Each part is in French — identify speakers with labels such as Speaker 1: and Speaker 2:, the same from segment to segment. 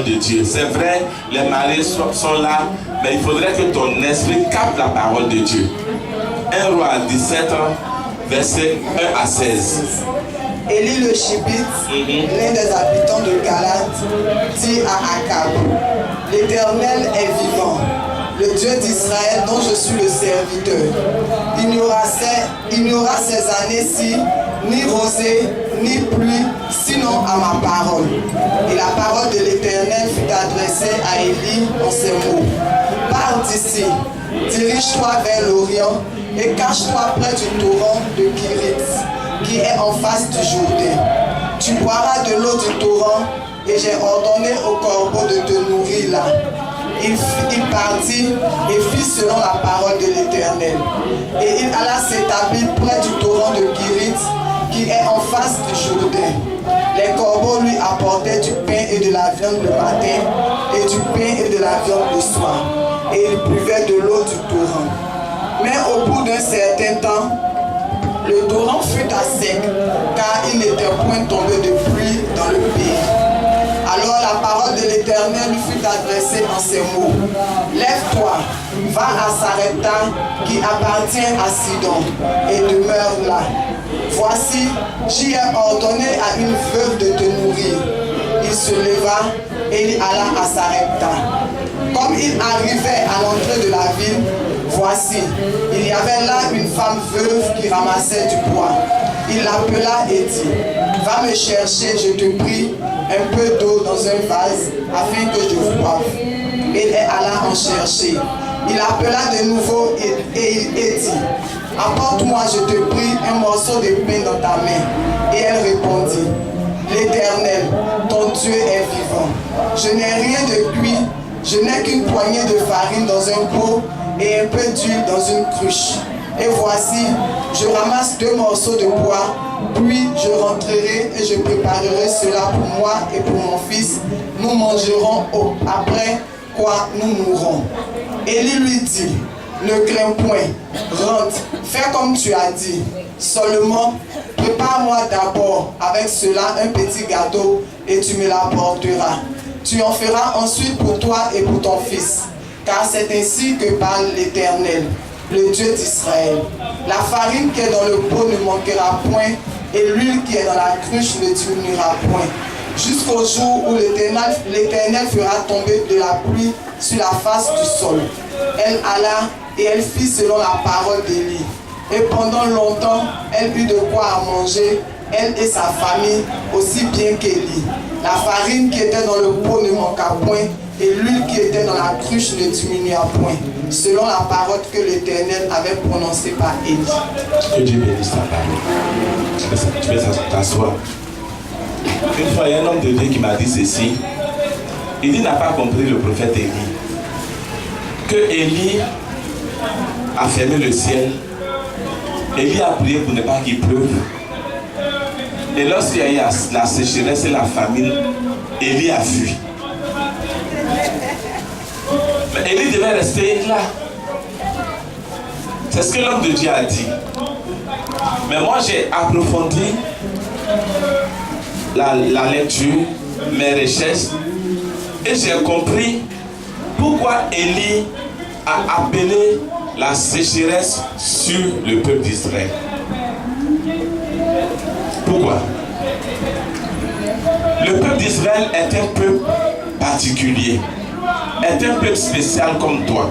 Speaker 1: de Dieu. C'est vrai, les maris sont là, mais il faudrait que ton esprit capte la parole de Dieu. 1 Roi 17, verset 1 à 16.
Speaker 2: Élie le Shibite, l'un des habitants de Galate, dit à Akab: L'Éternel est vivant, le Dieu d'Israël dont je suis le serviteur. Il n'y aura ces années-ci ni rosée, ni pluie, sinon à ma parole. Et la parole de l'Éternel fut adressée à Élie en ces mots: Pars d'ici, dirige-toi vers l'Orient et cache-toi près du torrent de Kirit, qui est en face du Jourdain. Tu boiras de l'eau du torrent, et j'ai ordonné au corbeau de te nourrir là. Il partit et fit selon la parole de l'Éternel. Et il alla s'établir près du torrent de Kirit, qui est en face du Jourdain. Les corbeaux lui apportaient du pain et de la viande le matin, et du pain et de la viande le soir. Et il buvait de l'eau du torrent. Mais au bout d'un certain temps, le torrent fut à sec, car il n'était point tombé de pluie dans le pays. Alors la parole de l'Éternel lui fut adressée en ces mots: Lève-toi, va à Sarepta, qui appartient à Sidon, et demeure là. Voici, j'y ai ordonné à une veuve de te nourrir. Il se leva et il alla à Sarepta. Comme il arrivait à l'entrée de la ville, voici, il y avait là une femme veuve qui ramassait du bois. Il l'appela et dit: Va me chercher, je te prie, un peu d'eau dans un vase, afin que je boive. Et elle alla en chercher. Il appela de nouveau et dit: Apporte-moi, je te prie, un morceau de pain dans ta main. Et elle répondit: L'Éternel, ton Dieu est vivant. Je n'ai rien de cuit, je n'ai qu'une poignée de farine dans un pot et un peu d'huile dans une cruche. Et voici, je ramasse 2 morceaux de bois, puis je rentrerai et je préparerai cela pour moi et pour mon fils. Nous mangerons après quoi nous mourrons. Élie lui dit: Ne crains point, rentre, fais comme tu as dit. Seulement, prépare-moi d'abord avec cela un petit gâteau et tu me l'apporteras. Tu en feras ensuite pour toi et pour ton fils, car c'est ainsi que parle l'Éternel, le Dieu d'Israël. La farine qui est dans le pot ne manquera point, et l'huile qui est dans la cruche ne diminuera point, jusqu'au jour où l'Éternel fera tomber de la pluie sur la face du sol. Elle alla et elle fit selon la parole d'Élie. Et pendant longtemps, elle eut de quoi à manger, elle et sa famille, aussi bien qu'Élie. La farine qui était dans le pot ne manqua point, et l'huile qui était dans la cruche ne diminua point, selon la parole que l'Éternel avait prononcée par Élie.
Speaker 1: Que Dieu bénisse ta parole. Tu peux t'asseoir. Une fois, il y a un homme de Dieu qui m'a dit ceci. Il dit: n'a pas compris le prophète Élie. Que Élie a fermé le ciel. Élie a prié pour ne pas qu'il pleuve. Et lorsqu'il y a eu la sécheresse et la famine, Élie a fui. Mais Élie devait rester là. C'est ce que l'homme de Dieu a dit. Mais moi j'ai approfondi la lecture, mes recherches, et j'ai compris pourquoi Élie a appelé la sécheresse sur le peuple d'Israël. Pourquoi? Le peuple d'Israël est un peuple particulier, est un peuple spécial comme toi.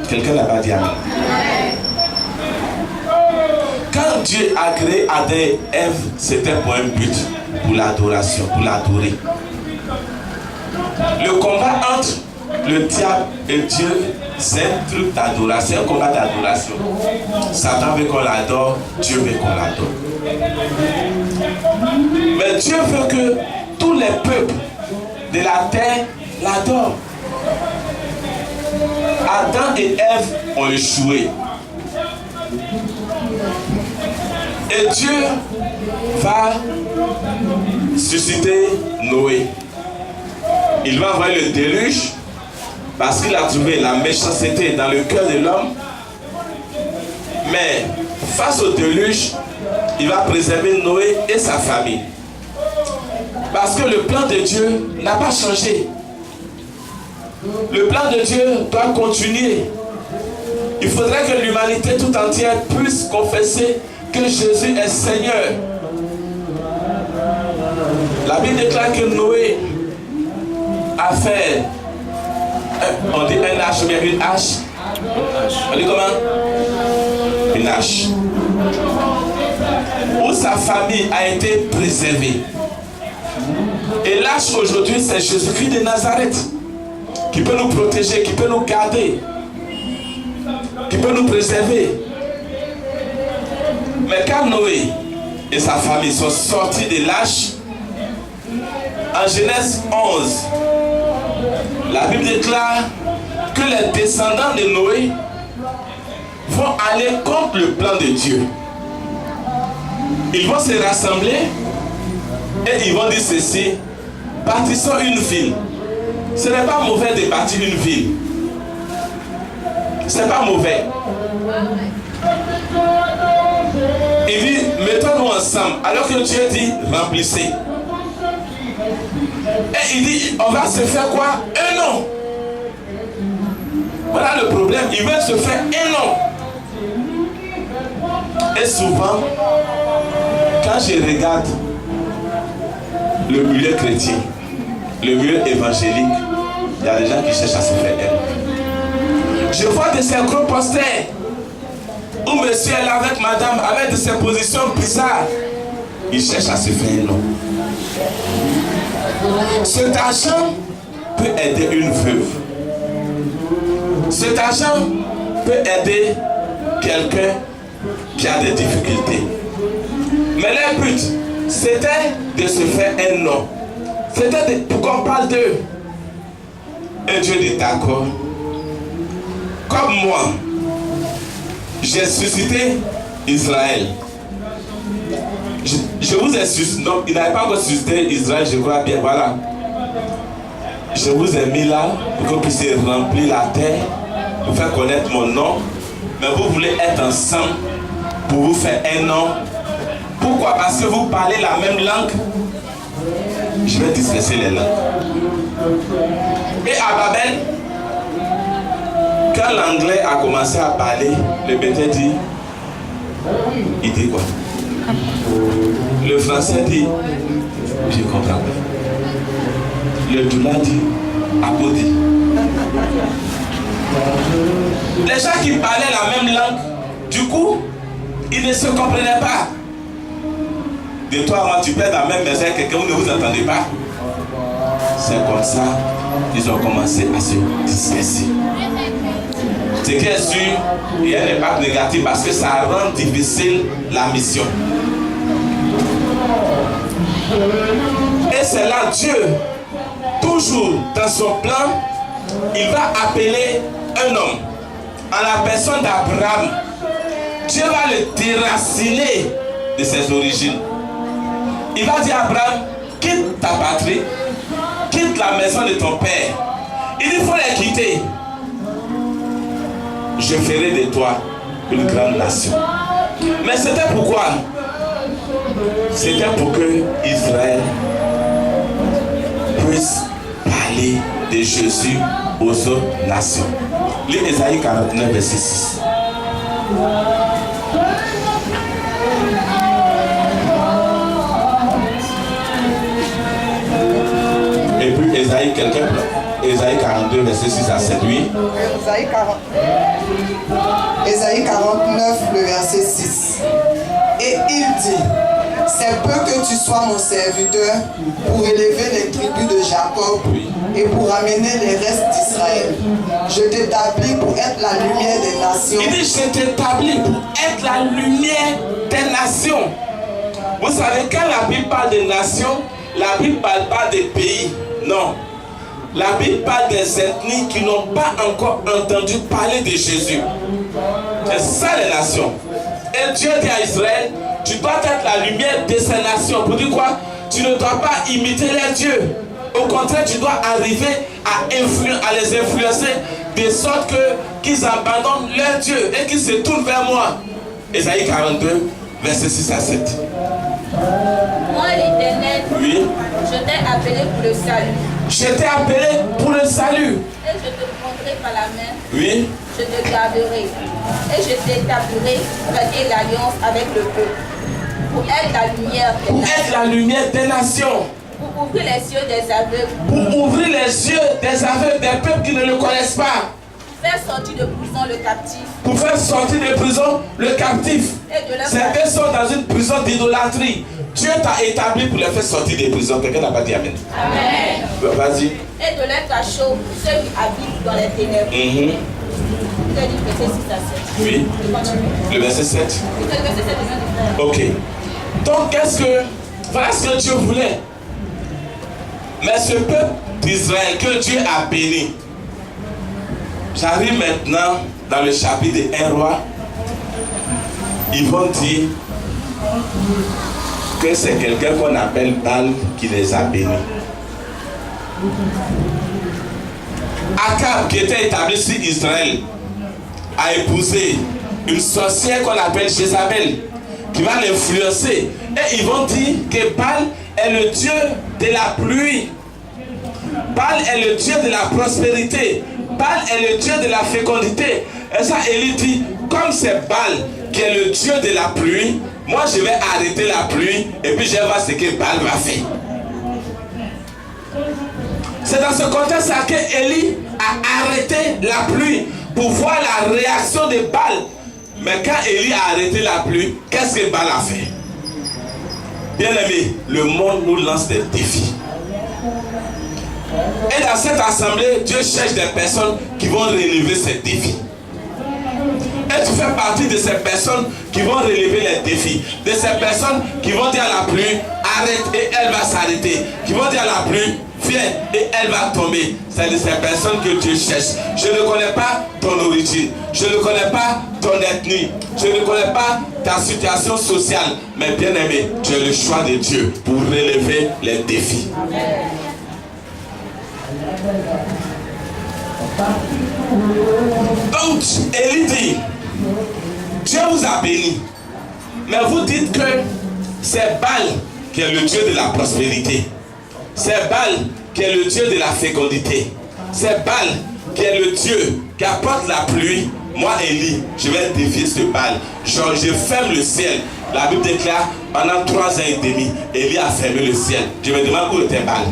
Speaker 1: Quelqu'un n'a pas dit amen. Quand Dieu a créé Adam et Ève, c'était pour un but, pour l'adoration, pour l'adorer. Le combat entre le diable et Dieu, c'est un truc d'adoration, c'est un combat d'adoration. Satan veut qu'on l'adore, Dieu veut qu'on l'adore. Mais Dieu veut que tous les peuples de la terre l'adorent. Adam et Ève ont échoué. Et Dieu va susciter Noé. Il va envoyer le déluge parce qu'il a trouvé la méchanceté dans le cœur de l'homme. Mais face au déluge, il va préserver Noé et sa famille. Parce que le plan de Dieu n'a pas changé. Le plan de Dieu doit continuer. Il faudrait que l'humanité tout entière puisse confesser que Jésus est Seigneur. La Bible déclare que Noé a fait, on dit un hache, mais une hache. On dit comment? Une hache. Où sa famille a été préservée. Et l'âge aujourd'hui, c'est Jésus-Christ de Nazareth qui peut nous protéger, qui peut nous garder, qui peut nous préserver. Mais quand Noé et sa famille sont sortis de l'âge, en Genèse 11, la Bible déclare que les descendants de Noé vont aller contre le plan de Dieu. Ils vont se rassembler et ils vont dire ceci: bâtissons une ville. Ce n'est pas mauvais de bâtir une ville. Ce n'est pas mauvais. Il dit, mettons-nous ensemble. Alors que Dieu dit, remplissez. Et il dit, on va se faire quoi? Un an. Voilà le problème. Ils veulent se faire un an. Et souvent, quand je regarde le milieu chrétien, le milieu évangélique, il y a des gens qui cherchent à se faire un. Je vois de ces gros posters où monsieur est là avec madame, avec de ces positions bizarres. Il cherche à se faire un nom. Cet argent peut aider une veuve. Cet argent peut aider quelqu'un qui a des difficultés. Mais leur but, c'était de se faire un nom. C'était pour qu'on parle d'eux. Et Dieu dit d'accord. Comme moi, j'ai suscité Israël. Je vous ai suscité. Non, il n'avait pas encore suscité Israël, je crois bien. Voilà. Je vous ai mis là pour que vous puissiez remplir la terre, pour faire connaître mon nom. Mais vous voulez être ensemble pour vous faire un nom. Pourquoi? Parce que vous parlez la même langue. Je vais disperser les langues. Et à Babel, quand l'anglais a commencé à parler, le bêta dit, il dit quoi? Le français dit, je comprends pas. Le doula dit, applaudit. Les gens qui parlaient la même langue, du coup, ils ne se comprenaient pas. De toi, moi, tu peux dans la même maison avec quelqu'un, vous ne vous entendez pas. C'est comme ça qu'ils ont commencé à se disperser. Ce qui est sûr, il y a un impact négatif parce que ça rend difficile la mission. Et c'est là Dieu, toujours dans son plan, il va appeler un homme en la personne d'Abraham. Dieu va le déraciner de ses origines. Il va dire à Abraham, quitte ta patrie, quitte la maison de ton père. Il dit, il faut les quitter. Je ferai de toi une grande nation. Mais c'était pourquoi? C'était pour que Israël puisse parler de Jésus aux autres nations. Lis Ésaïe 49, verset 6. Et puis Ésaïe, quelqu'un, Ésaïe 42, verset 6 à 7, oui.
Speaker 2: Ésaïe 49, le verset 6. Et il dit, c'est peu que tu sois mon serviteur pour élever les tribus de Jacob et pour amener les restes d'Israël. Je t'établis pour être la lumière des nations.
Speaker 1: Il dit, je t'établis pour être la lumière des nations. Vous savez, quand la Bible parle des nations, la Bible ne parle pas des pays. Non. La Bible parle des ethnies qui n'ont pas encore entendu parler de Jésus. C'est ça les nations. Et Dieu dit à Israël, tu dois être la lumière de ces nations. Pour dire quoi? Tu ne dois pas imiter les dieux. Au contraire, tu dois arriver à les influencer de sorte qu'ils abandonnent leurs dieux et qu'ils se tournent vers moi. Ésaïe 42, verset 6 à 7.
Speaker 3: Moi l'Éternel,
Speaker 1: oui.
Speaker 3: Je t'ai appelé pour le salut.
Speaker 1: Je t'ai appelé pour le salut.
Speaker 3: Et à la main,
Speaker 1: Oui.
Speaker 3: je te garderai et je t'établirai une alliance avec le peuple pour être la lumière des
Speaker 1: Pour
Speaker 3: nations.
Speaker 1: être la lumière des nations.
Speaker 3: Pour ouvrir les yeux des aveugles.
Speaker 1: Pour ouvrir les yeux des aveugles, des peuples qui ne le connaissent pas.
Speaker 3: Pour faire sortir de prison le captif.
Speaker 1: Pour faire sortir de prison le captif.
Speaker 3: Et de leur
Speaker 1: Certains sont dans une prison d'idolâtrie. Dieu t'a établi pour les faire sortir des prisons. Quelqu'un n'a pas dit Amen.
Speaker 3: Amen.
Speaker 1: Vas-y.
Speaker 3: Et de leur cachot ceux qui habitent dans les ténèbres. Tu as dit verset 6 à 7.
Speaker 1: Oui. Le verset 7.
Speaker 3: C'est le verset 7 de
Speaker 1: Ok. Donc, voilà ce que Dieu voulait. Mais ce peuple d'Israël que Dieu a béni. J'arrive maintenant dans le chapitre de 1 roi. Ils vont dire que c'est quelqu'un qu'on appelle Baal qui les a bénis. Akab, qui était établi sur Israël, a épousé une sorcière qu'on appelle Jézabel, qui va l'influencer. Et ils vont dire que Baal est le Dieu de la pluie. Baal est le Dieu de la prospérité. Baal est le Dieu de la fécondité. Et ça, Élie dit, comme c'est Baal qui est le Dieu de la pluie, moi je vais arrêter la pluie et puis je vais voir ce que Baal va faire. C'est dans ce contexte-là que Élie a arrêté la pluie pour voir la réaction de Baal. Mais quand Élie a arrêté la pluie, qu'est-ce que Baal a fait? Bien aimé, le monde nous lance des défis. Et dans cette assemblée, Dieu cherche des personnes qui vont relever ces défis. Et tu fais partie de ces personnes qui vont relever les défis. De ces personnes qui vont dire à la pluie, arrête et elle va s'arrêter. Qui vont dire à la pluie, viens et elle va tomber. C'est de ces personnes que Dieu cherche. Je ne connais pas ton origine. Je ne connais pas ton ethnie. Je ne connais pas ta situation sociale. Mais bien aimé, tu as le choix de Dieu pour relever les défis. Donc, Élie dit, Dieu vous a béni. Mais vous dites que c'est Baal qui est le Dieu de la prospérité. C'est Baal qui est le Dieu de la fécondité. C'est Baal qui est le Dieu qui apporte la pluie. Moi, Élie, je vais défier ce Baal. Je ferme le ciel. La Bible déclare, pendant 3 ans et demi, Élie a fermé le ciel. Je me demande où était Baal.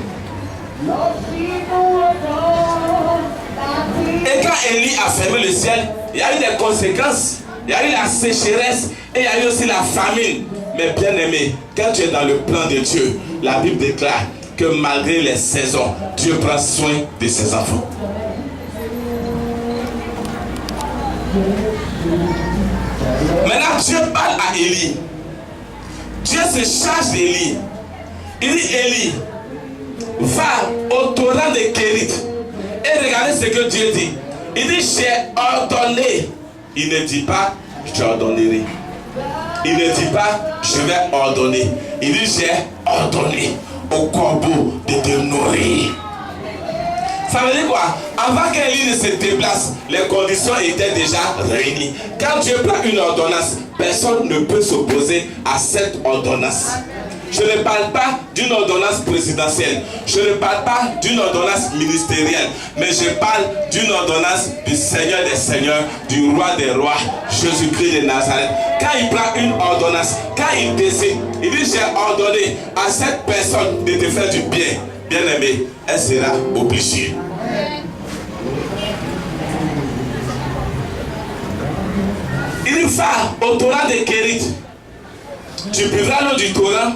Speaker 1: Et quand Élie a fermé le ciel, il y a eu des conséquences. Il y a eu la sécheresse et il y a eu aussi la famine. Mais bien aimé, quand tu es dans le plan de Dieu, la Bible déclare que malgré les saisons, Dieu prend soin de ses enfants. Maintenant, Dieu parle à Élie. Dieu se charge d'Élie. Il dit, Élie, va au torrent de Kérit. Et regardez ce que Dieu dit. Il dit, j'ai ordonné. Il ne dit pas, je t'ordonnerai. Il ne dit pas, je vais ordonner. Il dit, j'ai ordonné au corbeau de te nourrir. Ça veut dire quoi? Avant qu'Élie ne se déplace, les conditions étaient déjà réunies. Quand Dieu prend une ordonnance, personne ne peut s'opposer à cette ordonnance. Je ne parle pas d'une ordonnance présidentielle. Je ne parle pas d'une ordonnance ministérielle. Mais je parle d'une ordonnance du Seigneur des Seigneurs, du Roi des Rois, Jésus-Christ de Nazareth. Quand il prend une ordonnance, quand il décide, il dit, j'ai ordonné à cette personne de te faire du bien. Bien aimé, elle sera obligée. Il va au torrent de Kérit. Tu buvras l'eau du torrent.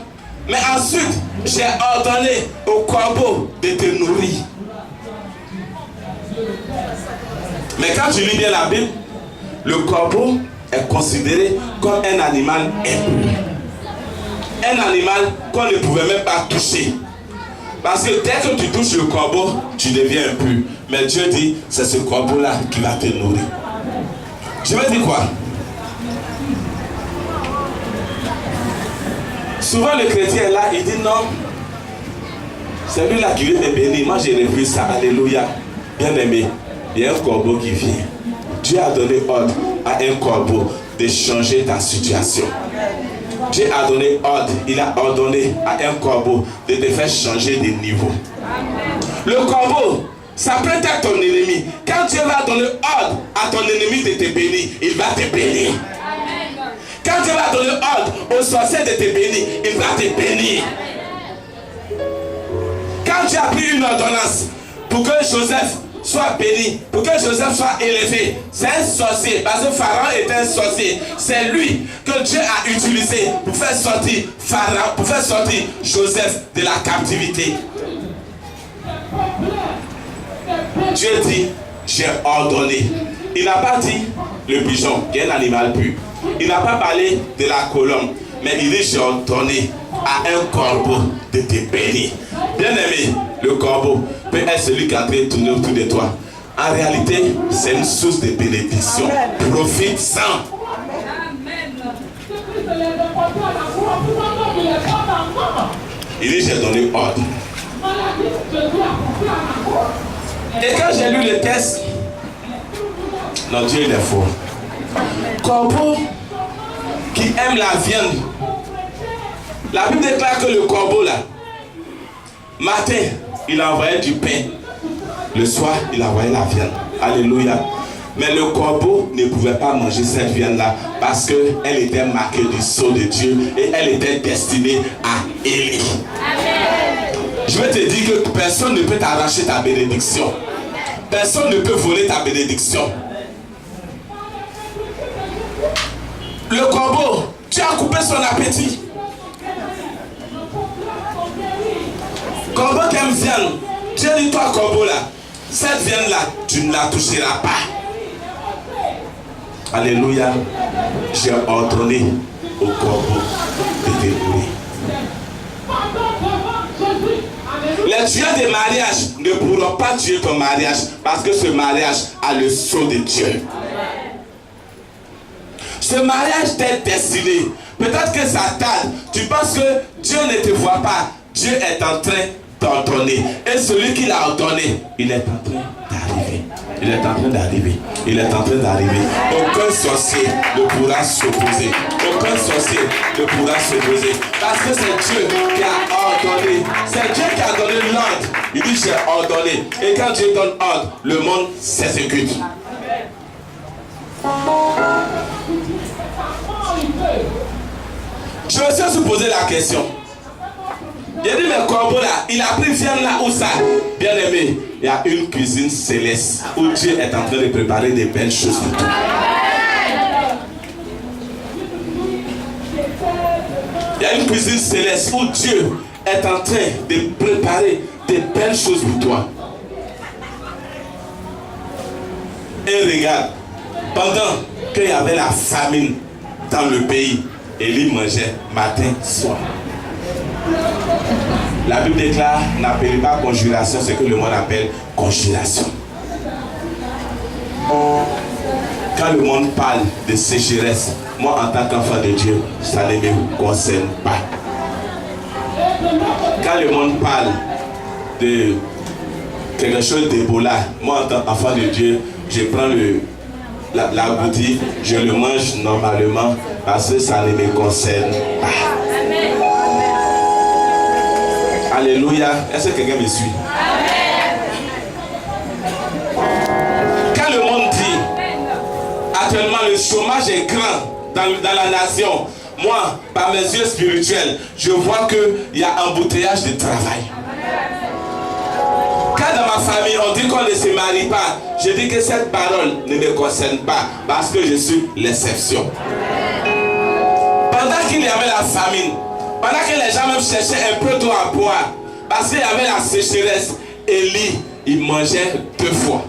Speaker 1: Mais ensuite, j'ai ordonné au corbeau de te nourrir. Mais quand tu lis bien la Bible, le corbeau est considéré comme un animal impur. Un animal qu'on ne pouvait même pas toucher. Parce que dès que tu touches le corbeau, tu deviens impur. Mais Dieu dit, c'est ce corbeau-là qui va te nourrir. Je vais dire quoi? Souvent le chrétien est là, il dit non, c'est lui là qui veut me bénir. Moi j'ai revu ça, alléluia. Bien aimé, il y a un corbeau qui vient. Dieu a donné ordre à un corbeau de changer ta situation. Dieu a donné ordre, il a ordonné à un corbeau de te faire changer de niveau. Le corbeau, Ça peut être ton ennemi. Quand Dieu va donner ordre à ton ennemi de te bénir, il va te bénir. Quand Dieu va donner ordre au sorcier de te bénir, il va te bénir. Quand tu as pris une ordonnance pour que Joseph soit béni, pour que Joseph soit élevé, c'est un sorcier, parce que Pharaon est un sorcier. C'est lui que Dieu a utilisé pour faire sortir Pharaon, pour faire sortir Joseph de la captivité. Dieu dit, j'ai ordonné. Il n'a pas dit le pigeon, qui est un animal pur. Il n'a pas parlé de la colombe, mais il dit, j'ai ordonné à un corbeau de te bénir. Bien aimé, le corbeau peut être celui qui est en train de tourner autour de toi. En réalité, c'est une source de bénédiction. Profite-en. Il dit, j'ai donné ordre. Et quand j'ai lu le texte, non, Dieu il est fort. Corbeau qui aime la viande. La Bible déclare que le corbeau là, matin, il envoyait du pain. Le soir, il envoyait la viande. Alléluia. Mais le corbeau ne pouvait pas manger cette viande-là parce qu'elle était marquée du sceau de Dieu et elle était destinée à Élie. Je vais te dire que personne ne peut t'arracher ta bénédiction. Personne ne peut voler ta bénédiction. Le corbeau, tu as coupé son appétit. Corbeau qui aime viande, Dieu dit toi corbeau là, cette viande là, tu ne la toucheras pas. Alléluia. J'ai ordonné au corbeau de te nourrir. Les tueurs de mariage ne pourront pas tuer ton mariage parce que ce mariage a le sceau de Dieu. Ce mariage t'est destiné. Peut-être que ça tarde. Tu penses que Dieu ne te voit pas. Dieu est en train d'ordonner. Et celui qui l'a ordonné, il est en train d'arriver. Il est en train d'arriver. Il est en train d'arriver. Aucun sorcier ne pourra s'opposer. Aucun sorcier ne pourra s'opposer. Parce que c'est Dieu qui a ordonné. C'est Dieu qui a donné l'ordre. Il dit j'ai ordonné. Et quand Dieu donne ordre, le monde s'exécute. Je me suis aussi posé la question. J'ai dit, mais corbeau là, il a pris viande là où ça? Bien aimé, il y a une cuisine céleste où Dieu est en train de préparer des belles choses pour toi. Il y a une cuisine céleste où Dieu est en train de préparer des belles choses pour toi. Et regarde, pendant qu'il y avait la famine dans le pays, Élie mangeait matin, soir. La Bible déclare, n'appelez pas conjuration ce que le monde appelle conjuration. Quand le monde parle de sécheresse, moi en tant qu'enfant de Dieu, ça ne me concerne pas. Quand le monde parle de quelque chose d'Ebola, moi en tant qu'enfant de Dieu, je prends la bouteille, je le mange normalement parce que ça ne me concerne pas. Alléluia. Est-ce que quelqu'un me suit? Quand le monde dit, actuellement le chômage est grand dans la nation, moi, par mes yeux spirituels, je vois qu'il y a un embouteillage de travail. Quand dans ma famille on dit qu'on ne se marie pas, je dis que cette parole ne me concerne pas parce que je suis l'exception. Pendant qu'il y avait la famine, pendant que les gens même cherchaient un peu d'eau à boire, parce qu'il y avait la sécheresse, Élie, il mangeait 2 fois.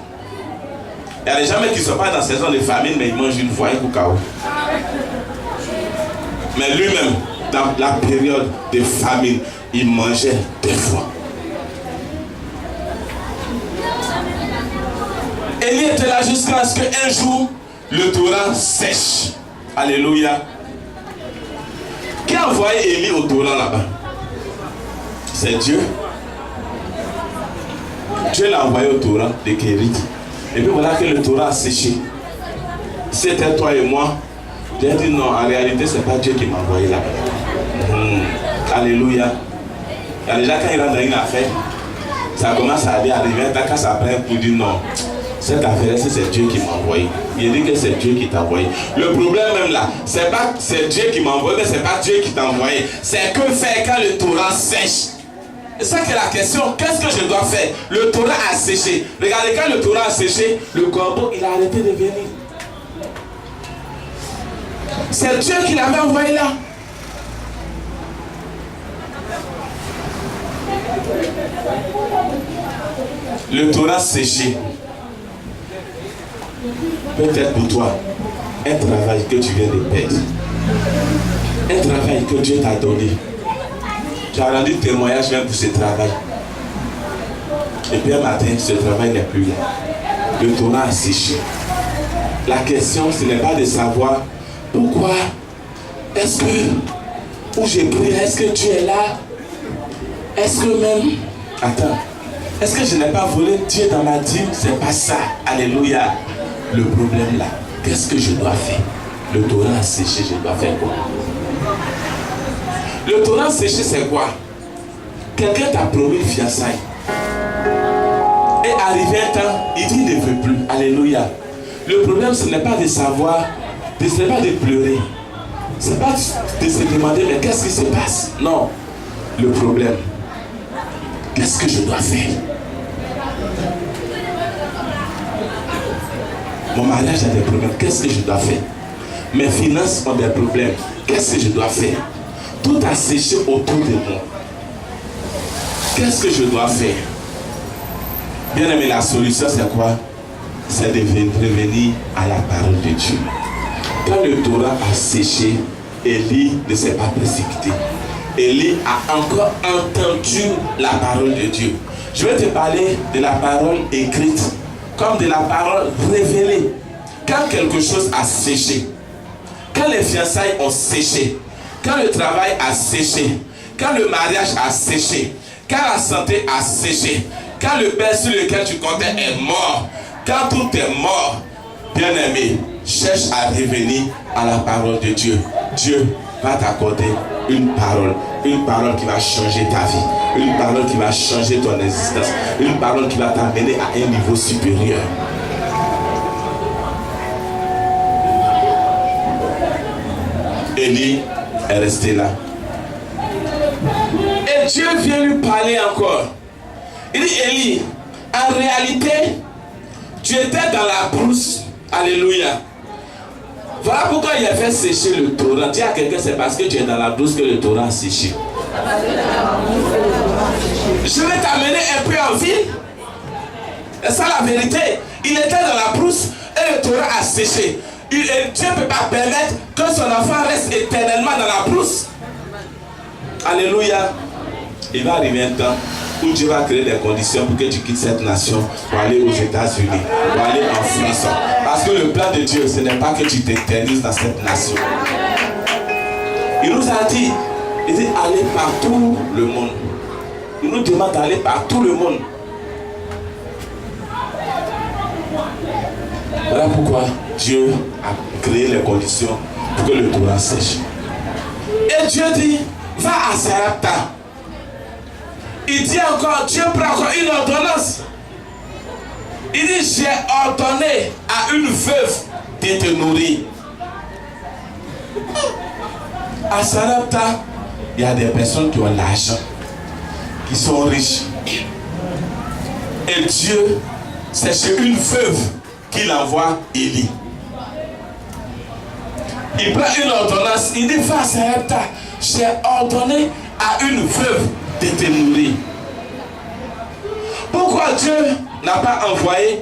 Speaker 1: Il y a des gens qui ne sont pas dans saison de famine, mais ils mangent une fois un cacao. Mais lui-même, dans la période de famine, il mangeait 2 fois. Élie était là jusqu'à ce qu'un jour, le torrent sèche. Alléluia. Qui a envoyé Élie au torrent là-bas? C'est Dieu. Dieu l'a envoyé au torrent de Kérit. Et puis voilà que le torrent a séché. C'était toi et moi. J'ai dit non, en réalité, ce n'est pas Dieu qui m'a envoyé là-bas. Alléluia. Il y a déjà quand il rentre dans une affaire, Ça commence à aller arriver, quand ça prend un coup, dit non. Cette affaire, c'est Dieu qui m'a envoyé. Il dit que c'est Dieu qui t'a envoyé. Le problème même là, c'est pas que c'est Dieu qui m'a envoyé, mais c'est pas Dieu qui t'a envoyé. C'est que faire quand le torrent sèche. C'est ça qui est la question. Qu'est-ce que je dois faire? Le torrent a séché. Regardez, quand le torrent a séché, le corbeau, il a arrêté de venir. C'est Dieu qui l'avait envoyé là. Le torrent séché. Peut-être pour toi, un travail que tu viens de perdre. Un travail que Dieu t'a donné. Tu as rendu témoignage même pour ce travail. Et puis un matin, ce travail n'est plus là. Le torrent a séché. La question, ce n'est pas de savoir pourquoi. Est-ce que, où j'ai pris, est-ce que Dieu est là? Est-ce que même, attends, est-ce que je n'ai pas volé Dieu dans ma dîme? C'est pas ça. Alléluia. Le problème là, qu'est-ce que je dois faire? Le torrent a séché, je dois faire quoi? Le torrent séché, c'est quoi? Quelqu'un t'a promis une fiançaille. Et arrivé un temps, il dit il ne veut plus. Alléluia. Le problème, ce n'est pas de savoir, ce n'est pas de pleurer. Ce n'est pas de se demander, mais qu'est-ce qui se passe? Non. Le problème, qu'est-ce que je dois faire? Mon mariage a des problèmes, qu'est-ce que je dois faire? Mes finances ont des problèmes, qu'est-ce que je dois faire? Tout a séché autour de moi. Qu'est-ce que je dois faire? Bien aimé, la solution c'est quoi? C'est de revenir à la parole de Dieu. Quand le torrent a séché, Élie ne s'est pas précipité. Élie a encore entendu la parole de Dieu. Je vais te parler de la parole écrite comme de la parole révélée. Quand quelque chose a séché, quand les fiançailles ont séché, quand le travail a séché, quand le mariage a séché, quand la santé a séché, quand le père sur lequel tu comptais est mort, quand tout est mort, bien aimé, cherche à revenir à la parole de Dieu. Dieu va t'accorder une parole qui va changer ta vie, une parole qui va changer ton existence, une parole qui va t'amener à un niveau supérieur. Élie est resté là. Et Dieu vient lui parler encore. Il dit, Élie, en réalité, tu étais dans la brousse. Alléluia. Voilà pourquoi il a fait sécher le torrent. Dis à quelqu'un, c'est parce que tu es dans la brousse que le torrent a séché. Je vais t'amener un peu en ville. C'est ça la vérité. Il était dans la brousse et le torrent a séché. Dieu ne peut pas permettre que son enfant reste éternellement dans la brousse. Alléluia. Il va arriver un temps où Dieu va créer des conditions pour que tu quittes cette nation pour aller aux États-Unis, pour aller en France. Parce que le plan de Dieu, ce n'est pas que tu t'éternises dans cette nation. Il nous a dit, il dit aller par tout le monde. Il nous demande d'aller par tout le monde. Voilà pourquoi Dieu a créé les conditions pour que le torrent sèche. Et Dieu dit, va à Sarepta. Il dit encore, Dieu prend encore une ordonnance. Il dit, j'ai ordonné à une veuve de te nourrir. À Sarepta, il y a des personnes qui ont l'argent, qui sont riches. Et Dieu, c'est chez une veuve qu'il envoie Élie. Il prend une ordonnance, il dit, va à Sarepta, j'ai ordonné à une veuve de te nourrir. Pourquoi Dieu n'a pas envoyé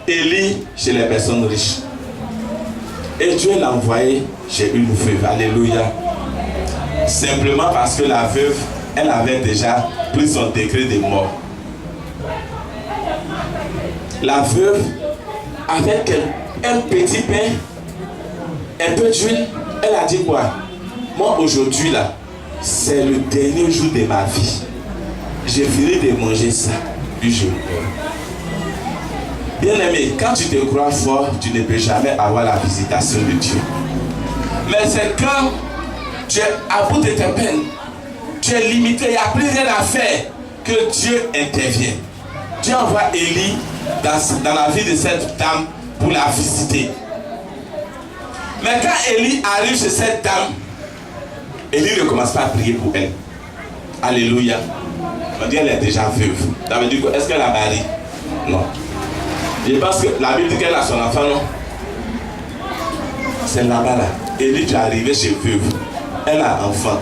Speaker 1: Élie chez les personnes riches? Et Dieu l'a envoyé chez une veuve. Alléluia. Simplement parce que la veuve, elle avait déjà pris son décret de mort. La veuve, avec un petit pain, un peu d'huile, elle a dit quoi? Moi aujourd'hui là, c'est le dernier jour de ma vie. Je finis de manger ça, puis je meurs. Bien aimé, quand tu te crois fort, tu ne peux jamais avoir la visitation de Dieu. Mais c'est quand tu es à bout de tes peines, tu es limité, il n'y a plus rien à faire. que Dieu intervient. Dieu envoie Élie dans la vie de cette dame pour la visiter. Mais quand Élie arrive chez cette dame, Élie ne commence pas à prier pour elle. Alléluia. On dit qu'elle est déjà veuve. Ça veut dire quoi? Est-ce qu'elle a marié? Non. Je pense que la Bible dit qu'elle a son enfant, non? C'est là-bas là. Élie est arrivé chez veuve. Elle a un enfant.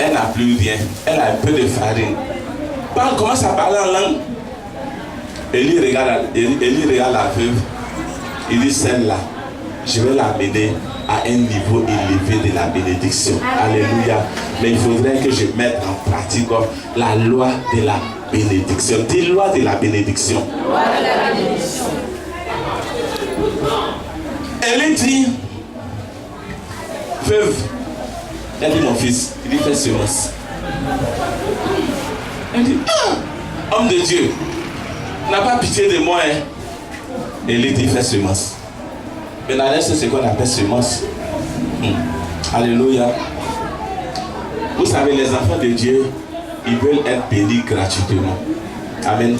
Speaker 1: Elle n'a plus rien. Elle a un peu de farine. Quand on commence à parler en langue, Élie regarde la veuve. Il dit celle-là, je vais l'amener à un niveau élevé de la bénédiction. Alléluia. Mais il faudrait que je mette en pratique la loi de la bénédiction. Dis loi de la bénédiction.
Speaker 3: Loi de la bénédiction.
Speaker 1: Elle dit, veuve, elle dit mon fils, il dit fais semence. Elle dit, homme de Dieu, n'a pas pitié de moi. Hein. Elle dit fais semence. Mais la reste, c'est ce qu'on appelle semence. Alléluia. Vous savez, les enfants de Dieu, ils veulent être bénis gratuitement. Amen.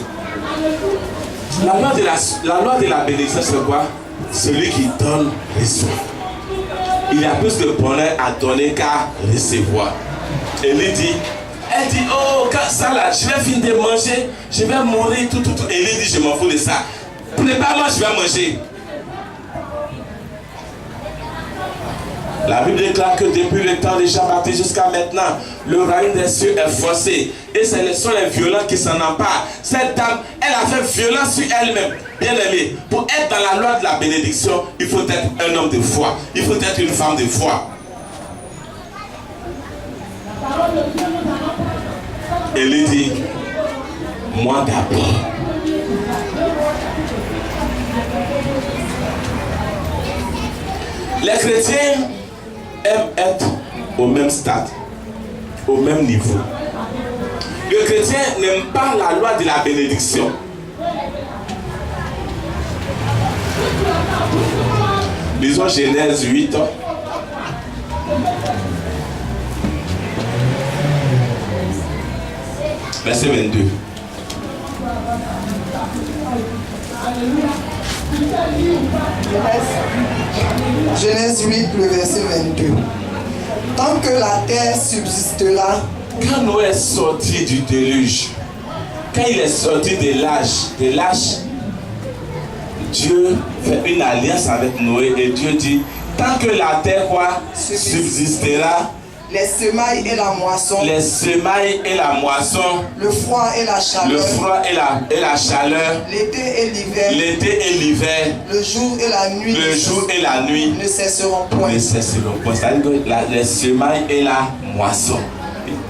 Speaker 1: La loi de la bénédiction, c'est quoi? Celui qui donne, reçoit. Il y a plus de bonheur à donner qu'à recevoir. Elle dit, oh, quand ça là, je vais finir de manger, je vais mourir, tout. Elle dit, je m'en fous de ça. Prépare-moi, je vais manger. La Bible déclare que depuis le temps de Jean-Baptiste jusqu'à maintenant, le royaume des cieux est forcé. Et ce sont les violents qui s'en emparent. Cette dame, elle a fait violence sur elle-même. Bien aimé, pour être dans la loi de la bénédiction, il faut être un homme de foi. Il faut être une femme de foi. Elle dit, moi d'abord. Les chrétiens aiment être au même stade, au même niveau. Le chrétien n'aime pas la loi de la bénédiction. Lisons Genèse 8. Verset 22.
Speaker 2: Genèse 8, le verset 22. Tant que la terre subsistera,
Speaker 1: quand Noé est sorti du déluge, quand il est sorti de l'âge, Dieu fait une alliance avec Noé et Dieu dit, tant que la terre quoi, subsistera,
Speaker 2: les semailles et la moisson, le froid et la chaleur, l'été et l'hiver, le jour et la nuit, ne cesseront point.
Speaker 1: C'est-à-dire que les semailles et la moisson.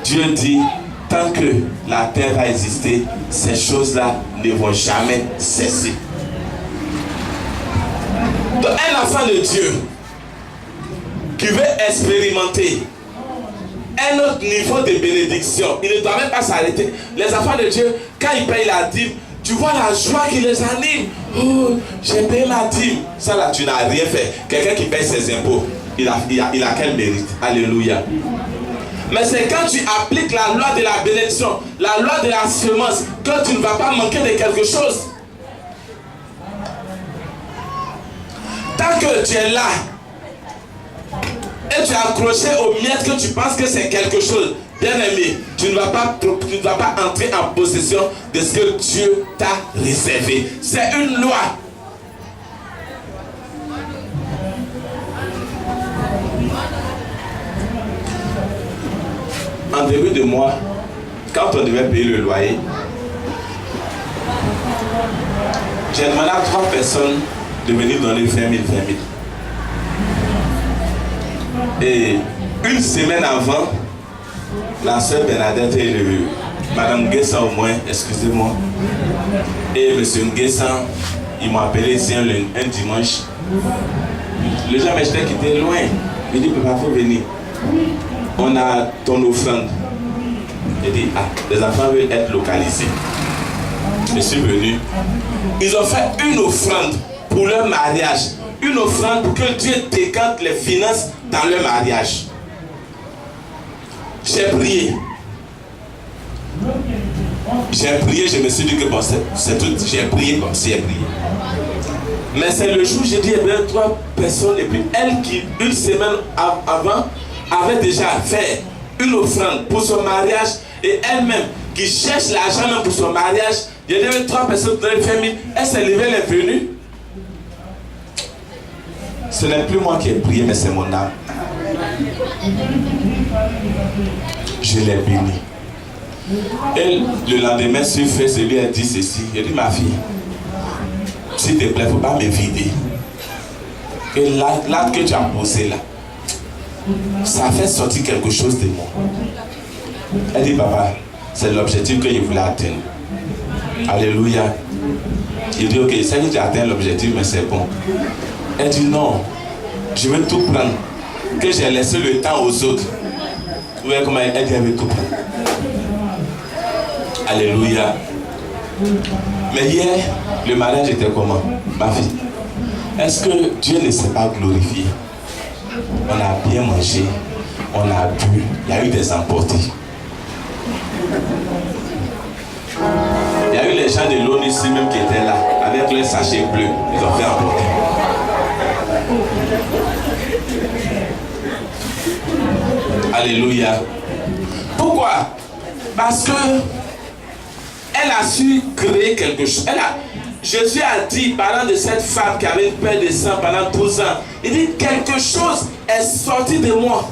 Speaker 1: Dieu dit, tant que la terre va exister, ces choses-là ne vont jamais cesser. Donc un enfant de Dieu qui veut expérimenter un autre niveau de bénédiction, il ne doit même pas s'arrêter. Les enfants de Dieu, quand ils payent la dîme, tu vois la joie qui les anime. Oh, j'ai payé ma dîme. Ça là, tu n'as rien fait. Quelqu'un qui paye ses impôts, il a quel mérite? Alléluia. Mais c'est quand tu appliques la loi de la bénédiction, la loi de la semence, que tu ne vas pas manquer de quelque chose. Tant que tu es là, et tu es accroché aux miettes que tu penses que c'est quelque chose, bien aimé, tu ne vas pas entrer en possession de ce que Dieu t'a réservé. C'est une loi. En début de mois, quand on devait payer le loyer, j'ai demandé à 3 personnes de venir donner 20 000. Et une semaine avant, la sœur Bernadette et Madame Guessan au moins, excusez-moi, et Monsieur Guessan, ils m'ont appelé ici un dimanche. Le gens m'étaient quitté loin. Il dit, papa, il faut venir. On a ton offrande. Il dit, les enfants veulent être localisés. Je suis venu. Ils ont fait une offrande pour leur mariage. Une offrande pour que Dieu décante les finances dans leur mariage. J'ai prié. J'ai prié, je me suis dit que bon, c'est tout. J'ai prié comme si elle priait. Mais c'est le jour où j'ai dit, eh bien, 3 personnes, et puis elle qui, une semaine avant, avait déjà fait une offrande pour son mariage, et elle-même qui cherche l'argent même pour son mariage, il y avait 3 personnes dans la famille, elle s'est levée, elle est venue. Ce n'est plus moi qui ai prié, mais c'est mon âme. Je l'ai béni. Et le lendemain, ce fils lui a dit ceci. Il a dit, ma fille, s'il te plaît, il ne faut pas me vider. Et l'acte que tu as posé là, ça fait sortir quelque chose de moi. Elle dit, papa, c'est l'objectif que je voulais atteindre. Alléluia. Il dit, ok, ça que tu as atteint l'objectif, mais c'est bon. Elle dit, non, je veux tout prendre. Que j'ai laissé le temps aux autres. Vous voyez comment elle dit, elle veut tout prendre. Alléluia. Mais hier, le mariage était comment, ma fille? Est-ce que Dieu ne s'est pas glorifié? On a bien mangé, on a bu, il y a eu des emportés. Il y a eu les gens de l'ONU ici même qui étaient là, avec les sachets bleus, ils ont fait emporter. Alléluia. Pourquoi? Parce que elle a su créer quelque chose. Jésus a dit, parlant de cette femme qui avait une perte de sang pendant 12 ans, il dit, quelque chose est sorti de moi.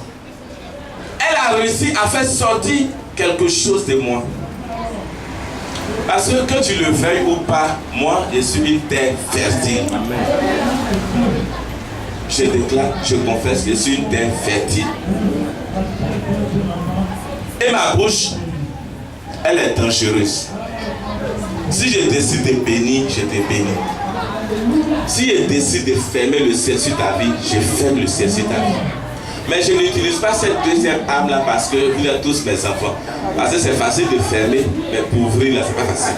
Speaker 1: Elle a réussi à faire sortir quelque chose de moi. Parce que tu le veuilles ou pas, moi, je suis une terre fertile. Amen. Je déclare, je confesse que je suis une terre fertile. Et ma bouche, elle est dangereuse. Si je décide de bénir, je te bénis. Si je décide de fermer le ciel sur ta vie, je ferme le ciel sur ta vie. Mais je n'utilise pas cette deuxième âme là parce que vous êtes tous mes enfants. Parce que c'est facile de fermer, mais pour ouvrir là, c'est pas facile.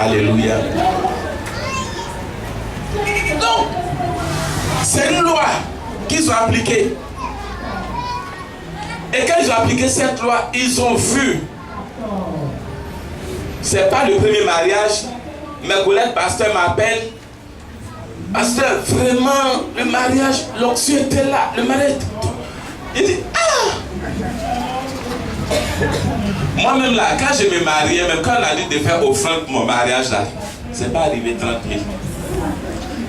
Speaker 1: Alléluia. Donc, c'est une loi qu'ils ont appliquée. Et quand ils ont appliqué cette loi, ils ont vu. C'est pas le premier mariage. Mes collègues pasteurs m'appellent. Pasteur, vraiment, le mariage, l'onction était là. Le mariage. Il dit, ah! Moi-même là, quand je me mariais, même quand on a dit de faire offrande pour mon mariage là, c'est pas arrivé 30 000.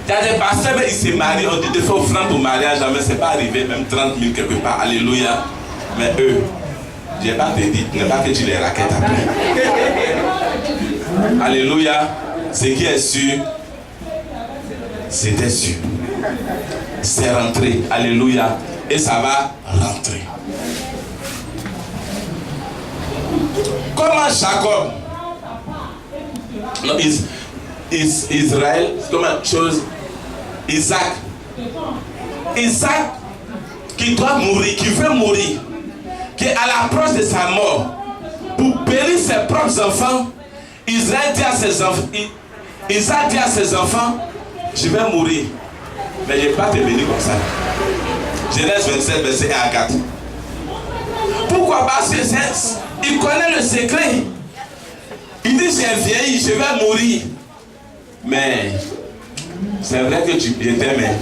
Speaker 1: Il y a des pasteurs, mais ils se marient, on dit de faire offrande pour mariage là, mais c'est pas arrivé même 30 000 quelque part. Alléluia. Mais eux, je n'ai pas te dit, ne pas que tu les raquettes après. Alléluia. Ce qui est sûr, c'était sûr. C'est rentré. Alléluia. Et ça va rentrer. Comment Jacob, non, Israël, comment chose, Isaac qui doit mourir, qui veut mourir, qui est à l'approche de sa mort, pour bénir ses propres enfants, Israël dit à ses enfants, Isaac dit à ses enfants, je vais mourir, mais je ne vais pas te bénir comme ça. Genèse 27, verset 1 à 4. Pourquoi? Parce que il connaît le secret. Il dit, j'ai vieilli, je vais mourir. Mais c'est vrai que je t'aime.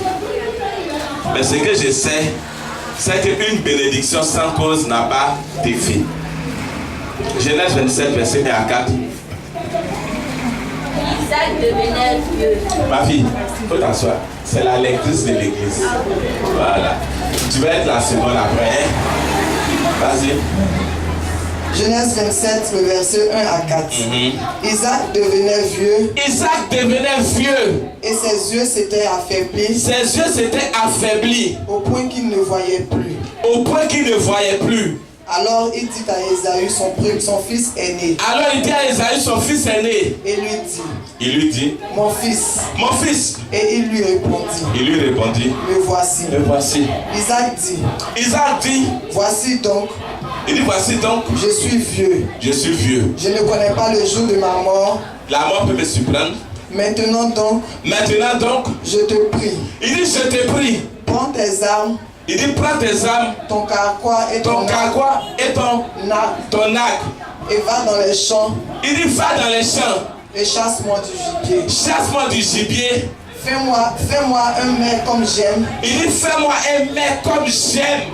Speaker 1: Mais ce que je sais, c'est qu'une bénédiction sans cause n'a pas d'effet. Genèse 27, verset 1 à 4.
Speaker 3: Isaac devenait vieux.
Speaker 1: Ma fille, il faut t'asseoir. C'est la lectrice de l'église. Voilà. Tu vas être la seconde après. Hein? Vas-y.
Speaker 2: Genèse 27, le verset 1 à 4. Isaac devenait vieux.
Speaker 1: Isaac devenait vieux.
Speaker 2: Et ses yeux s'étaient affaiblis.
Speaker 1: Ses yeux s'étaient affaiblis.
Speaker 2: Au point qu'il ne voyait plus.
Speaker 1: Au point qu'il ne voyait plus.
Speaker 2: Alors il dit à Ésaü, son fils aîné.
Speaker 1: Alors il dit à Ésaü, son fils aîné.
Speaker 2: Et lui dit.
Speaker 1: Il lui dit.
Speaker 2: Mon fils.
Speaker 1: Mon fils.
Speaker 2: Et il lui répondit.
Speaker 1: Il lui répondit.
Speaker 2: Me voici.
Speaker 1: Me voici.
Speaker 2: Isaac dit.
Speaker 1: Isaac dit.
Speaker 2: Voici donc.
Speaker 1: Il dit voici donc.
Speaker 2: Je suis vieux.
Speaker 1: Je suis vieux.
Speaker 2: Je ne connais pas le jour de ma mort.
Speaker 1: La mort peut me surprendre.
Speaker 2: Maintenant donc.
Speaker 1: Je
Speaker 2: te prie.
Speaker 1: Il dit je te prie.
Speaker 2: Prends tes armes.
Speaker 1: Il dit prends tes armes.
Speaker 2: Ton carquois et ton
Speaker 1: arc.
Speaker 2: Ton arc. Et va dans les champs.
Speaker 1: Il dit va dans les champs.
Speaker 2: Et chasse-moi du gibier.
Speaker 1: Chasse-moi du gibier.
Speaker 2: Fais-moi un mets comme j'aime.
Speaker 1: Il dit fais-moi un mets comme j'aime.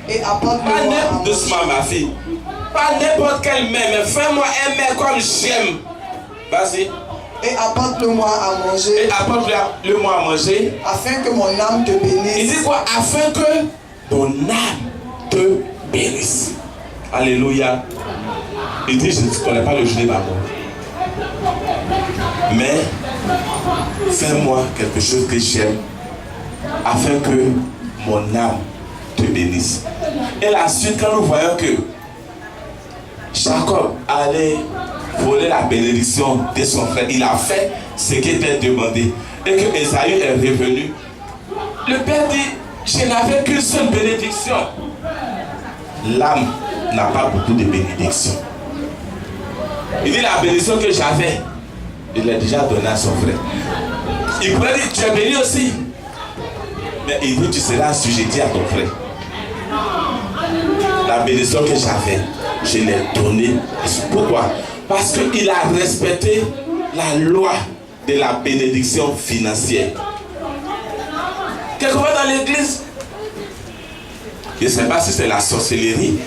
Speaker 2: Et apporte-le-moi à manger.
Speaker 1: Doucement ma fille. Pas n'importe quel mets, mais fais-moi un mets comme j'aime. Vas-y.
Speaker 2: Et apporte-le-moi à manger.
Speaker 1: Et apporte-le-moi à manger.
Speaker 2: Afin que mon âme te bénisse.
Speaker 1: Il dit quoi? Afin que ton âme te bénisse. Alléluia. Il dit je ne connais pas le juillet d'amour. Mais fais-moi quelque chose que j'aime. Afin que mon âme te bénisse. Et la suite, quand nous voyons que Jacob allait voler la bénédiction de son frère, il a fait ce qui était demandé. Et que Ésaü est revenu. Le père dit, je n'avais qu'une seule bénédiction. L'âme n'a pas beaucoup de bénédictions. Il dit, la bénédiction que j'avais, il l'a déjà donnée à son frère. Il pourrait dire, tu es béni aussi. Mais il dit, tu seras assujetti à ton frère. La bénédiction que j'avais, je l'ai donnée. Pourquoi? Parce qu'il a respecté la loi de la bénédiction financière. Quelque part dans l'église, je ne sais pas si c'est la sorcellerie,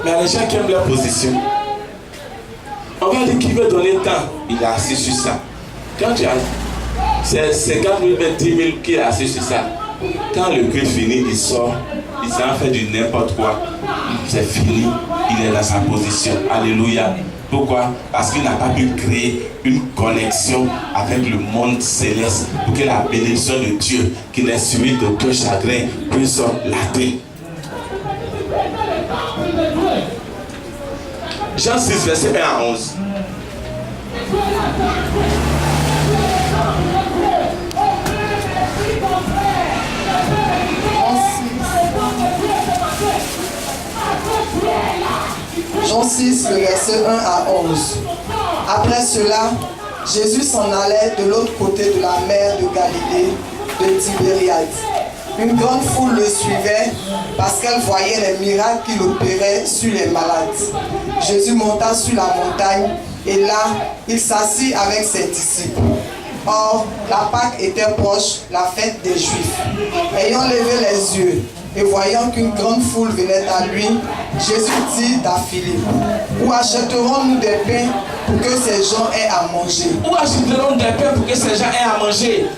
Speaker 1: mais il y a des gens qui aiment leur position. On va dire qu'il veut donner tant, il est assis sur ça. Quand tu as, c'est 50 000, 10 000 qui est assis sur ça. Quand le culte finit, il sort, il s'en fait du n'importe quoi. C'est fini, il est dans sa position. Alléluia. Pourquoi? Parce qu'il n'a pas pu créer une connexion avec le monde céleste pour que la bénédiction de Dieu, qui n'est suivie d'aucun chagrin, puisse l'atteindre. Jean 6, verset 1 à 11.
Speaker 2: Jean 6, le verset 1 à 11. Après cela, Jésus s'en allait de l'autre côté de la mer de Galilée, de Tibériade. Une grande foule le suivait parce qu'elle voyait les miracles qu'il opérait sur les malades. Jésus monta sur la montagne et là, il s'assit avec ses disciples. Or, la Pâque était proche, la fête des Juifs. Ayant levé les yeux et voyant qu'une grande foule venait à lui, Jésus dit à Philippe, où achèterons-nous des pains pour que ces gens aient à manger?
Speaker 1: Où achèterons-nous des pains pour que ces gens aient à manger?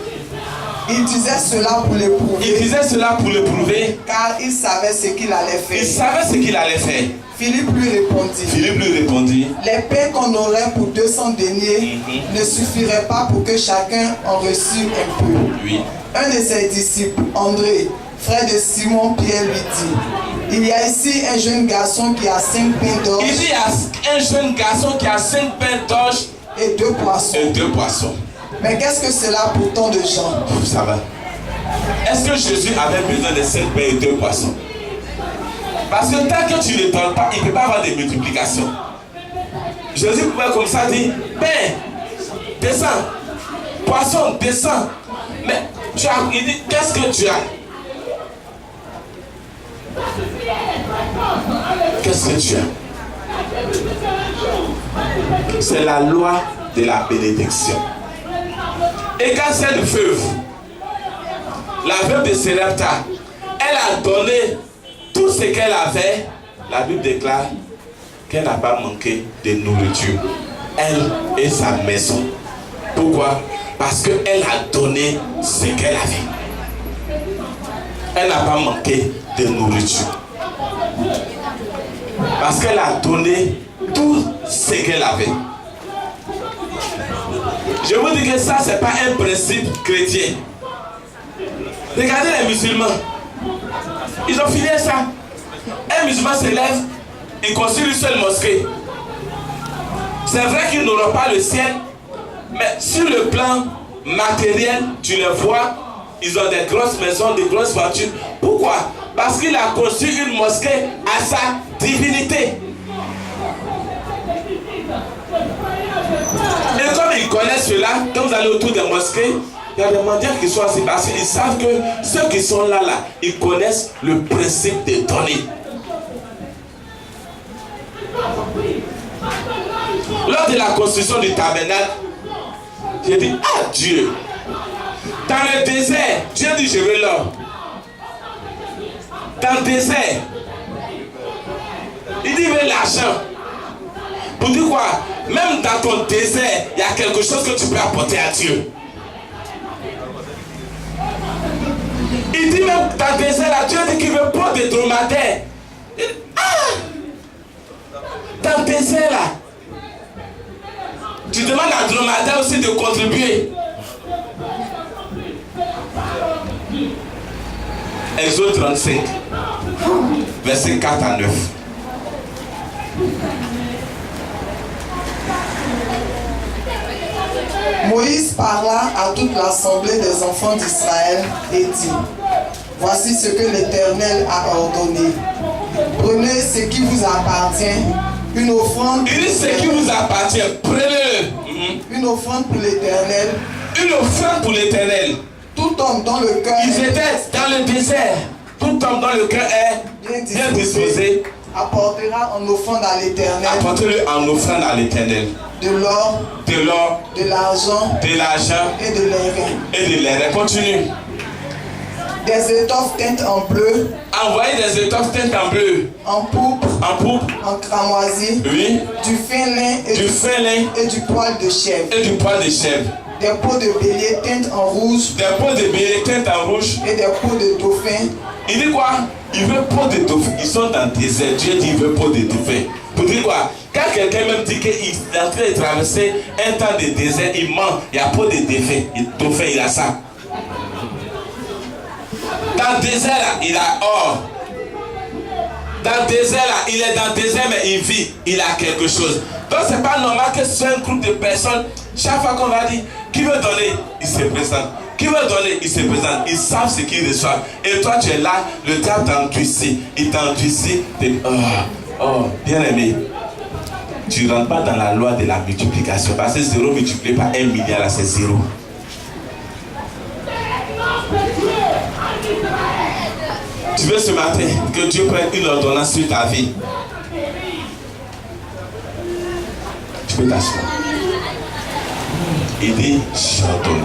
Speaker 2: Il disait cela pour l'éprouver.
Speaker 1: Il disait cela pour l'éprouver.
Speaker 2: Car il savait ce qu'il allait faire.
Speaker 1: Il savait ce qu'il allait faire.
Speaker 2: Philippe lui répondit. Les pains qu'on aurait pour 200 deniers ne suffiraient pas pour que chacun en reçût un peu.
Speaker 1: Oui.
Speaker 2: Un de ses disciples, André, frère de Simon Pierre, lui dit, il y a ici un jeune garçon qui a 5 pains d'orge.
Speaker 1: Il dit, il y a un jeune garçon qui a 5 pains d'orge
Speaker 2: et 2 poissons. Mais qu'est-ce que c'est là pour tant de gens?
Speaker 1: Ça va. Est-ce que Jésus avait besoin de 5 pains et 2 poissons? Parce que tant que tu ne donnes pas, il ne peut pas avoir de multiplication. Jésus pouvait comme ça dire, pain, descends, poisson, descends. Mais tu as, il dit, qu'est-ce que tu as? Qu'est-ce que tu as? C'est la loi de la bénédiction. Et quand cette veuve, la veuve de Sarepta, elle a donné tout ce qu'elle avait, la Bible déclare qu'elle n'a pas manqué de nourriture. Elle et sa maison. Pourquoi? Parce qu'elle a donné ce qu'elle avait. Elle n'a pas manqué de nourriture. Parce qu'elle a donné tout ce qu'elle avait. Je vous dis que ça, ce n'est pas un principe chrétien. Regardez les musulmans. Ils ont fini ça. Un musulman se lève, il construit une seule mosquée. C'est vrai qu'ils n'auront pas le ciel, mais sur le plan matériel, tu les vois, ils ont des grosses maisons, des grosses voitures. Pourquoi? Parce qu'il a construit une mosquée à sa divinité. Et comme ils connaissent cela, quand vous allez autour des mosquées, il y a des mendiants qui sont assis parce qu'ils savent que ceux qui sont là, ils connaissent le principe de donner. Lors de la construction du tabernacle, j'ai dit, ah Dieu, dans le désert, Dieu dit, je veux l'or. Dans le désert, il dit, il veut l'argent. Pour dire quoi? Même dans ton désert, il y a quelque chose que tu peux apporter à Dieu. Il dit même dans le désert, là, Dieu dit qu'il veut prendre des dromadaires. Il dit, ah! Dans le désert, là, tu demandes à dromadaire aussi de contribuer. Exode 35, verset 4 à 9.
Speaker 2: Moïse parla à toute l'assemblée des enfants d'Israël et dit, voici ce que l'Éternel a ordonné. Prenez ce qui vous appartient, une offrande.
Speaker 1: Il dit ce qui vous appartient, prenez-le.
Speaker 2: Une offrande pour l'Éternel.
Speaker 1: Une offrande pour l'Éternel.
Speaker 2: Tout homme dans le cœur.
Speaker 1: Ils étaient dans le désert. Tout homme dans le cœur est bien disposé.
Speaker 2: Apportera en offrande à l'Éternel.
Speaker 1: Apportez-le en offrande à l'Éternel.
Speaker 2: De l'or.
Speaker 1: De l'or.
Speaker 2: De l'argent.
Speaker 1: De l'argent.
Speaker 2: Et de l'airain.
Speaker 1: Et de l'airain. Continue.
Speaker 2: Des étoffes teintes en bleu.
Speaker 1: Envoyez des étoffes teintes en bleu.
Speaker 2: En pourpre.
Speaker 1: En pourpre.
Speaker 2: En cramoisi.
Speaker 1: Oui.
Speaker 2: Du fin lin. Et
Speaker 1: du fin lin.
Speaker 2: Et du poil de chèvre.
Speaker 1: Et du poil de chèvre.
Speaker 2: Des peaux de bélier teintes en rouge.
Speaker 1: Des peaux de bélier teintes en rouge.
Speaker 2: Et des peaux de dauphin.
Speaker 1: Il dit quoi? Il veut peau de dauphin. Ils sont dans le désert. Dieu dit il veut peau de dauphin. Pour dire quoi? Quand quelqu'un même dit qu'il est en train de traverser un temps de désert, il ment. Il y a peau de dauphin. Il a ça. Dans le désert là, il a or. Dans le désert là, il est dans le désert mais il vit. Il a quelque chose. Donc c'est pas normal que ce soit un groupe de personnes. Chaque fois qu'on va dire qui veut donner, il se présente. Qui veut donner, il se présente. Ils savent ce qu'ils reçoivent. Et toi, tu es là, le diable t'endurcit. Il t'endurcit. Oh, bien aimé. Tu ne rentres pas dans la loi de la multiplication. Parce que 0 multiplié par 1 milliard, là, c'est 0. Tu veux ce matin que Dieu prenne une ordonnance sur ta vie. Tu peux t'asseoir. Il dit, j'ordonne.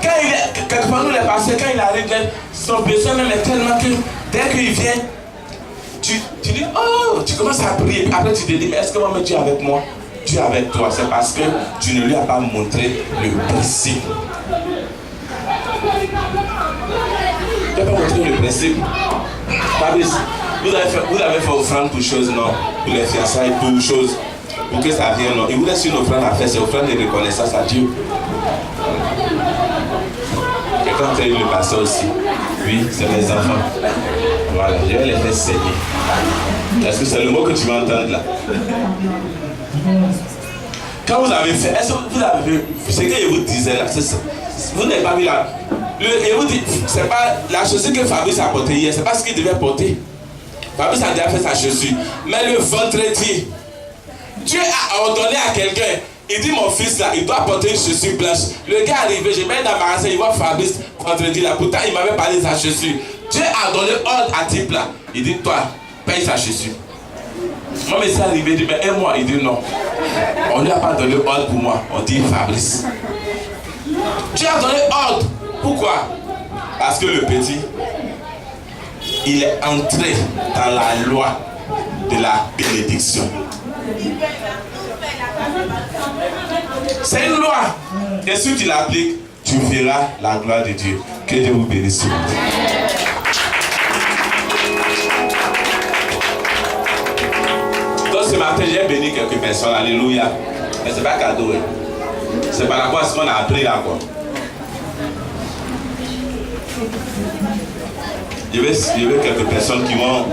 Speaker 1: Quand il est, quelque part nous les pasteurs, quand il arrive, son besoin même est tellement que dès qu'il vient, tu dis, oh, tu commences à prier. Après tu te dis, mais est-ce que moi, Dieu est avec moi? Dieu est avec toi. C'est parce que tu ne lui as pas montré le principe. Tu n'as pas montré le principe. Fabrice, vous avez fait offrande pour choses, non? Pour les fiançailles, pour choses. Pour que ça vienne, non? Il vous laisse une offrande à faire, c'est offrande de reconnaissance à Dieu. Quelqu'un qui a eu le pasteur aussi. Oui, c'est mes enfants. Voilà, je vais les faire saigner. Est-ce que c'est le mot que tu vas entendre là? Quand vous avez fait, est-ce que vous avez vu ce que je vous disais là? C'est ça. Vous n'avez pas vu là. Et vous dites, c'est pas la chaussure que Fabrice a portée hier, c'est pas ce qu'il devait porter. Fabrice a déjà fait sa chaussure. Mais le vendredi, Dieu a ordonné à quelqu'un. Il dit, mon fils là, il doit porter une chaussure blanche. Le gars est arrivé, je mets dans le magasin, il voit Fabrice vendredi là. Pourtant, il m'avait parlé de sa chaussure. Dieu a donné ordre à type là. Il dit, toi, paye sa chaussure. Moi, mais c'est arrivé, il dit, mais un mois. Il dit, non. On ne lui a pas donné ordre pour moi. On dit Fabrice. Dieu a donné ordre. Pourquoi? Parce que le petit, il est entré dans la loi de la bénédiction. C'est une loi. Et si tu l'appliques, tu verras la gloire de Dieu. Que Dieu vous bénisse. Donc ce matin, j'ai béni quelques personnes. Alléluia. Mais c'est pas cadeau. C'est par rapport à ce qu'on a appris là. Quoi. Je veux quelques personnes qui vont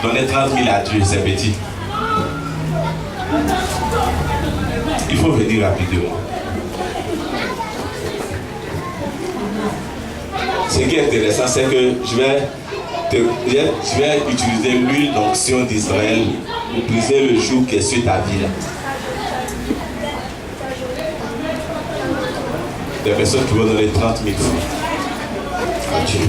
Speaker 1: donner 30 000 à Dieu. C'est petit. Il faut venir rapidement. Ce qui est intéressant, c'est que je vais utiliser l'huile d'onction d'Israël pour briser le joug qui est sur ta vie. Des personnes qui vont donner 30 000 francs à Dieu.